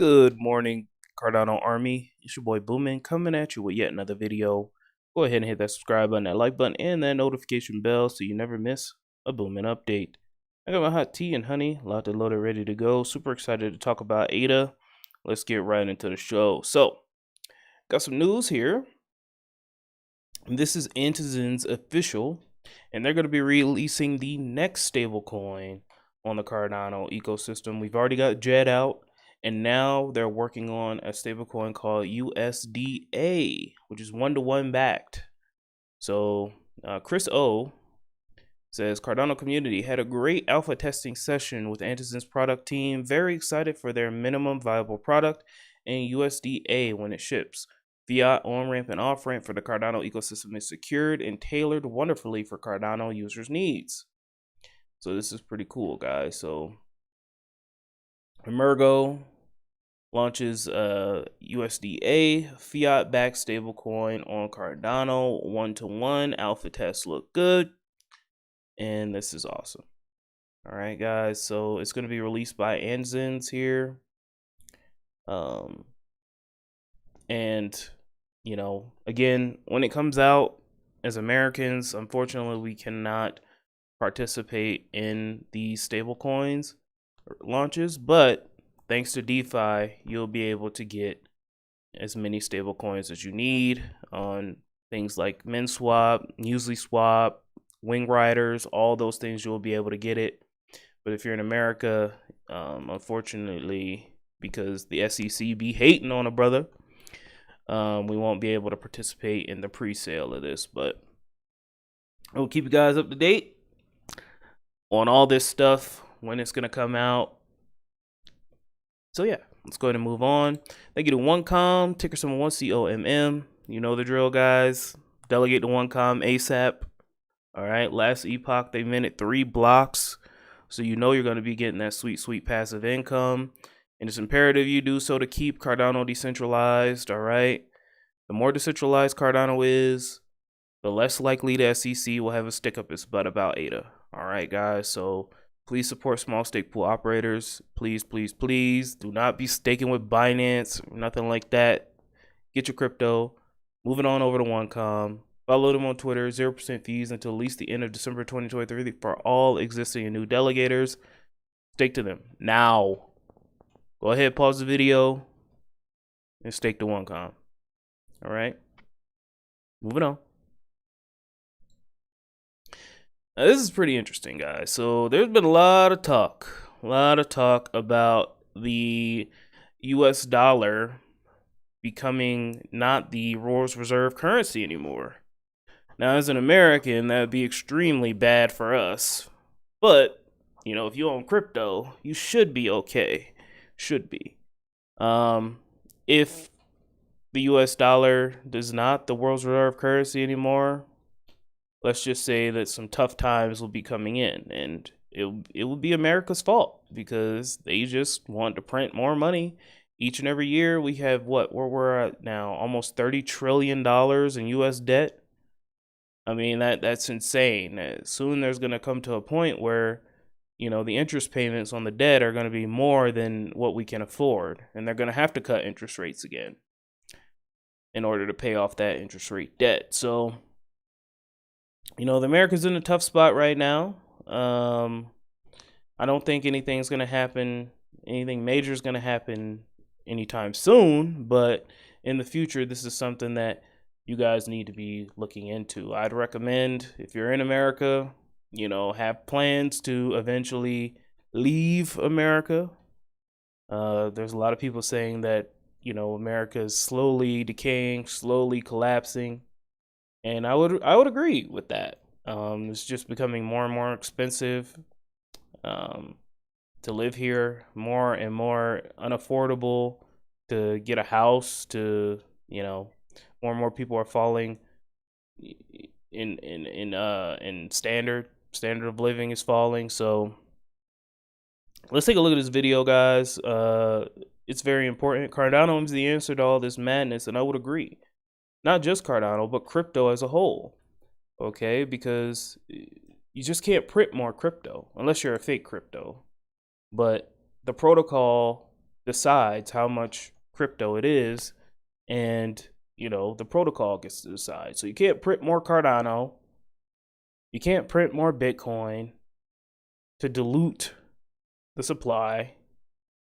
Good morning, Cardano Army. It's your boy Boomin coming at you with yet another video. Go ahead and hit that subscribe button, that like button, and that notification bell so you never miss a Boomin update. I got my hot tea and honey, locked and loaded, ready to go. Super excited to talk about ADA. Let's get right into the show. So, got some news here. This is Antizon's official, and they're going to be releasing the next stablecoin on the Cardano ecosystem. We've already got JED out. And now they're working on a stablecoin called USDA, which is 1-to-1 backed. So Chris O says, Cardano community had a great alpha testing session with Antizon's product team. Very excited for their minimum viable product and USDA when it ships. Fiat on-ramp and off-ramp for the Cardano ecosystem is secured and tailored wonderfully for Cardano users' needs. So this is pretty cool, guys. So EMURGO launches USDA fiat-backed stablecoin on Cardano 1-to-1. Alpha tests look good, and this is awesome. All right, guys. So it's going to be released by Antizon's here, and you know, again, when it comes out, as Americans, unfortunately, we cannot participate in these stablecoins launches, but thanks to DeFi, you'll be able to get as many stable coins as you need on things like MinSwap, UniSwap, Wing Riders, all those things you'll be able to get it. But if you're in America, unfortunately, because the SEC be hating on a brother, we won't be able to participate in the pre-sale of this. But we'll keep you guys up to date on all this stuff, when it's going to come out. So yeah, let's go ahead and move on. Thank you to OneCom, ticker symbol 1COMM. You know the drill, guys. Delegate to OneCom ASAP. All right, last epoch, they minted 3 blocks. So you know you're going to be getting that sweet, sweet passive income. And it's imperative you do so to keep Cardano decentralized, all right? The more decentralized Cardano is, the less likely the SEC will have a stick up its butt about ADA. All right, guys, so please support small stake pool operators. Please, please, please do not be staking with Binance, nothing like that. Get your crypto. Moving on over to OneCom. Follow them on Twitter. 0% fees until at least the end of December 2023 for all existing and new delegators. Stake to them now. Go ahead, pause the video, and stake to OneCom. All right. Moving on. Now, this is pretty interesting, guys. So there's been a lot of talk about the US dollar becoming not the world's reserve currency anymore. Now, as an American, that would be extremely bad for us. But, you know, if you own crypto, you should be okay. Should be. If the US dollar is not the world's reserve currency anymore, let's just say that some tough times will be coming in, and it will be America's fault because they just want to print more money each and every year. We have where we're at now, almost $30 trillion in US debt. I mean, that's insane. Soon there's going to come to a point where, you know, the interest payments on the debt are going to be more than what we can afford, and they're going to have to cut interest rates again in order to pay off that interest rate debt. So, you know, the America's in a tough spot right now. I don't think anything's going to happen. Anything major is going to happen anytime soon. But in the future, this is something that you guys need to be looking into. I'd recommend, if you're in America, you know, have plans to eventually leave America. There's a lot of people saying that, you know, America is slowly decaying, slowly collapsing. And I would agree with that. It's just becoming more and more expensive to live here, more and more unaffordable to get a house. To, you know, more and more people are falling in standard of living is falling. So let's take a look at this video, guys. It's very important. Cardano is the answer to all this madness, and I would agree. Not just Cardano, but crypto as a whole. Okay, because you just can't print more crypto unless you're a fake crypto. But the protocol decides how much crypto it is, and the protocol gets to decide. So you can't print more Cardano, you can't print more Bitcoin to dilute the supply.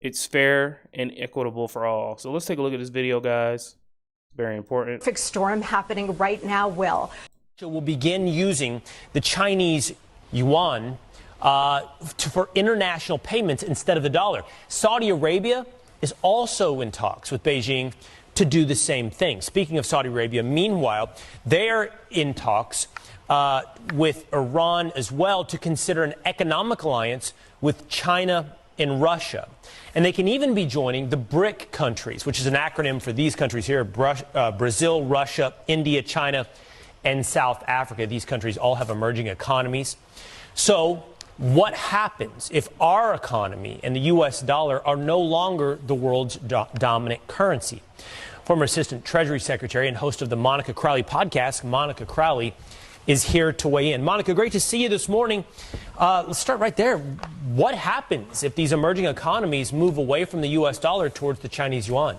It's fair and equitable for all. So let's take a look at this video, guys. Very important. Perfect storm happening right now, Will. Will begin using the Chinese yuan for international payments instead of the dollar. Saudi Arabia is also in talks with Beijing to do the same thing. Speaking of Saudi Arabia, meanwhile, they're in talks with Iran as well to consider an economic alliance with China and Russia. And they can even be joining the BRIC countries, which is an acronym for these countries here: Brazil, Russia, India, China, and South Africa. These countries all have emerging economies. So what happens if our economy and the U.S. dollar are no longer the world's dominant currency? Former Assistant Treasury Secretary and host of the Monica Crowley podcast, Monica Crowley, is here to weigh in. Monica, great to see you this morning. Let's start right there. What happens if these emerging economies move away from the U.S. dollar towards the Chinese yuan?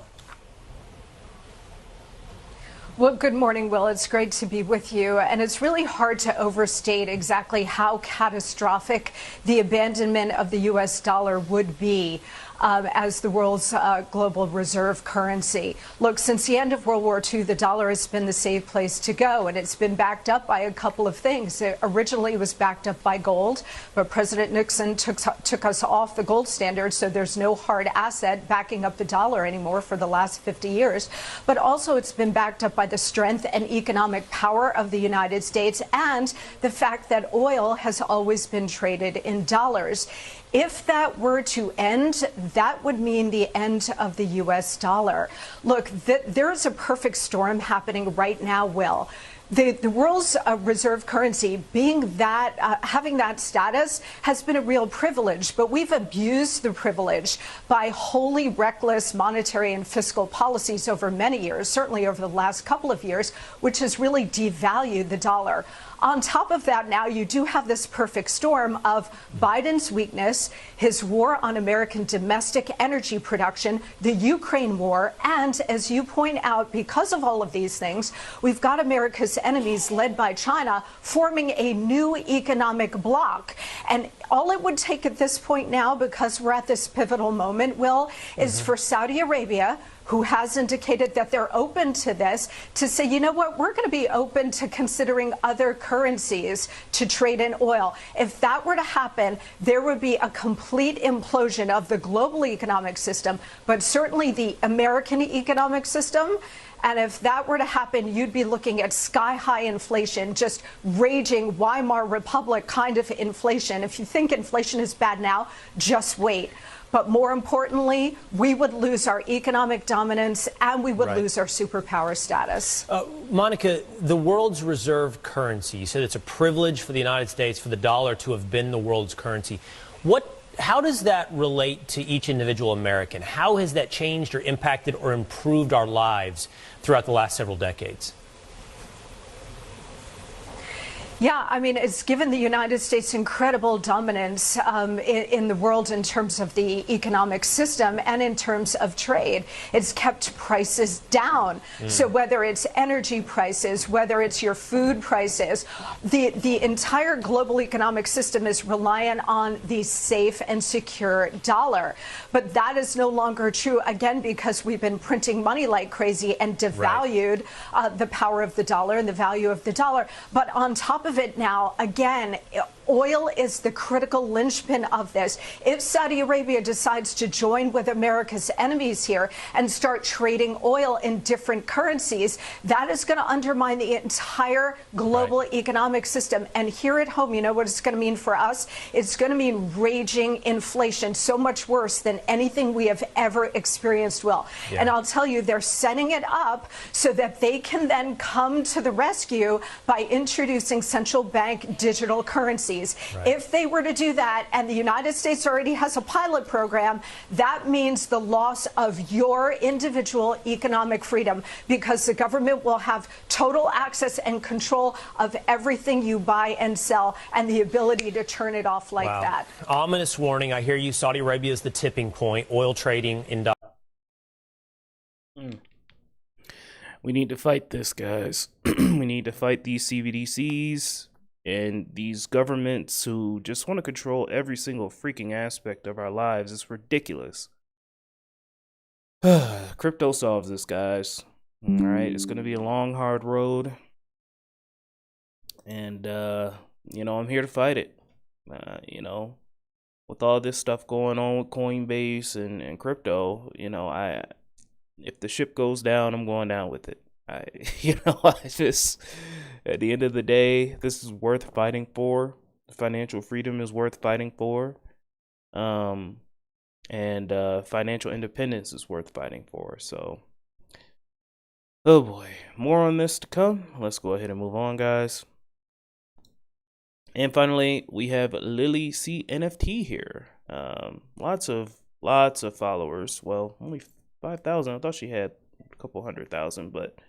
Well, good morning, Will. It's great to be with you. And it's really hard to overstate exactly how catastrophic the abandonment of the U.S. dollar would be as the world's global reserve currency. Look, since the end of World War II, the dollar has been the safe place to go, and it's been backed up by a couple of things. It originally was backed up by gold, but President Nixon took us off the gold standard, so there's no hard asset backing up the dollar anymore for the last 50 years. But also it's been backed up by the strength and economic power of the United States and the fact that oil has always been traded in dollars. If that were to end, that would mean the end of the U.S. dollar. Look, there's a perfect storm happening right now, Will. The world's reserve currency being that, having that status has been a real privilege, but we've abused the privilege by wholly reckless monetary and fiscal policies over many years, certainly over the last couple of years, which has really devalued the dollar. On top of that, now you do have this perfect storm of Biden's weakness, his war on American domestic energy production, the Ukraine war, and as you point out, because of all of these things, we've got America's enemies led by China forming a new economic bloc. And all it would take at this point now, because we're at this pivotal moment, Will, is for Saudi Arabia, who has indicated that they're open to this, to say, you know what, we're going to be open to considering other currencies to trade in oil. If that were to happen, there would be a complete implosion of the global economic system, but certainly the American economic system. And if that were to happen, you'd be looking at sky-high inflation, just raging Weimar Republic kind of inflation. If you think inflation is bad now, just wait. But more importantly, we would lose our economic dominance and we would lose our superpower status. Monica, the world's reserve currency, you said it's a privilege for the United States for the dollar to have been the world's currency. How does that relate to each individual American? How has that changed or impacted or improved our lives throughout the last several decades? Yeah, I mean, it's given the United States incredible dominance in the world in terms of the economic system and in terms of trade. It's kept prices down. So whether it's energy prices, whether it's your food prices, the entire global economic system is reliant on the safe and secure dollar. But that is no longer true, again, because we've been printing money like crazy and devalued the power of the dollar and the value of the dollar. But on top of it now, again, oil is the critical linchpin of this. If Saudi Arabia decides to join with America's enemies here and start trading oil in different currencies, that is going to undermine the entire global economic system. And here at home, you know what it's going to mean for us? It's going to mean raging inflation, so much worse than anything we have ever experienced, Will. And I'll tell you, they're setting it up so that they can then come to the rescue by introducing some central bank digital currencies. Right. If they were to do that, and the United States already has a pilot program, that means the loss of your individual economic freedom, because the government will have total access and control of everything you buy and sell, and the ability to turn it off like that. Ominous warning. I hear you. Saudi Arabia is the tipping point. Oil trading in. We need to fight this, guys. We need to fight these CBDCs and these governments who just want to control every single freaking aspect of our lives. It's ridiculous. Crypto solves this, guys. All right, it's going to be a long, hard road. And, you know, I'm here to fight it. You know, with all this stuff going on with Coinbase and crypto, you know, if the ship goes down, I'm going down with it. I just, at the end of the day, this is worth fighting for. Financial freedom is worth fighting for. And financial independence is worth fighting for. So, oh boy, more on this to come. Let's go ahead and move on, guys. And finally, we have Lily C NFT here. Lots of followers. Well, only 5,000. I thought she had a couple 100,000, but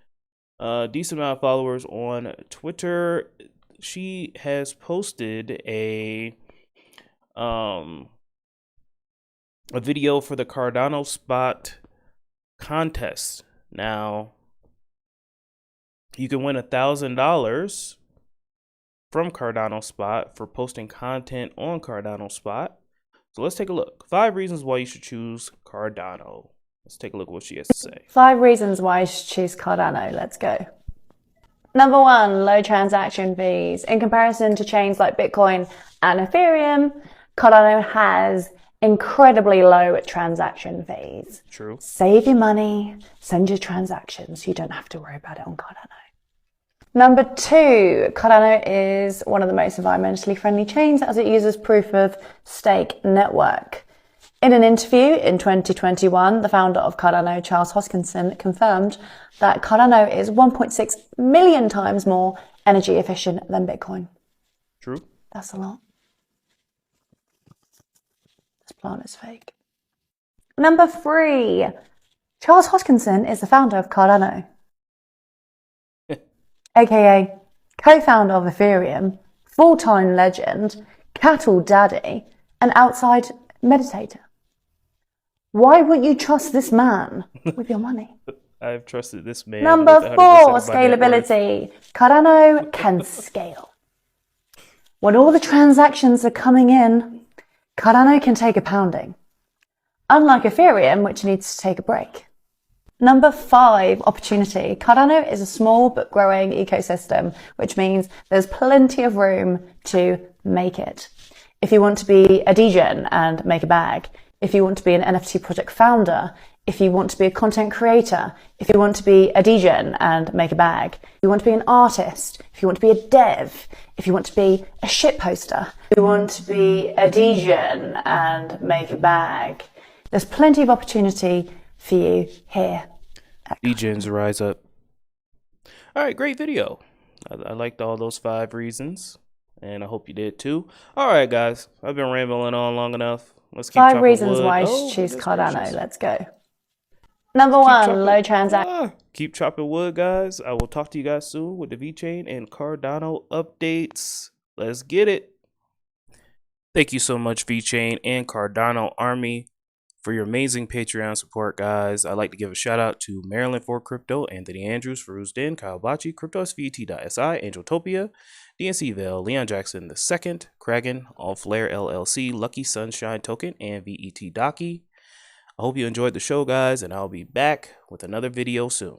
decent amount of followers on Twitter. She has posted a video for the Cardano spot contest. Now, you can win $1,000 from Cardano spot for posting content on Cardano spot. So let's take a look. 5 reasons why you should choose Cardano. Let's take a look at what she has to say. 5 reasons why you should choose Cardano. Let's go. Number 1, low transaction fees. In comparison to chains like Bitcoin and Ethereum, Cardano has incredibly low transaction fees. True. Save your money, send your transactions. You don't have to worry about it on Cardano. Number 2, Cardano is one of the most environmentally friendly chains as it uses proof of stake network. In an interview in 2021, the founder of Cardano, Charles Hoskinson, confirmed that Cardano is 1.6 million times more energy efficient than Bitcoin. True. That's a lot. This plant is fake. Number 3, Charles Hoskinson is the founder of Cardano, aka co-founder of Ethereum, full-time legend, cattle daddy, and outside meditator. Why wouldn't you trust this man with your money? I've trusted this man. Number 4, scalability. Cardano can scale. When all the transactions are coming in, Cardano can take a pounding. Unlike Ethereum, which needs to take a break. Number 5, opportunity. Cardano is a small but growing ecosystem, which means there's plenty of room to make it. If you want to be a degen and make a bag, if you want to be an NFT project founder, if you want to be a content creator, if you want to be a degen and make a bag, if you want to be an artist, if you want to be a dev, if you want to be a shit poster, if you want to be a degen and make a bag, there's plenty of opportunity for you here. Degens rise up. All right, great video. I liked all those 5 reasons, and I hope you did too. All right, guys, I've been rambling on long enough. Let's keep 5 reasons wood. why you should choose Cardano. Let's go. Number 1, low transaction. Keep chopping wood, guys. I will talk to you guys soon with the Vechain and Cardano updates. Let's get it. Thank you so much, Vechain and Cardano Army, for your amazing Patreon support, guys. I'd like to give a shout out to Maryland for Crypto, Anthony Andrews, Feruz Din, Kyle Bachi, CryptoSVT.si, Angeltopia, DNC Vale, Leon Jackson II, Kragan, All Flare LLC, Lucky Sunshine Token, and VET Docky. I hope you enjoyed the show, guys, and I'll be back with another video soon.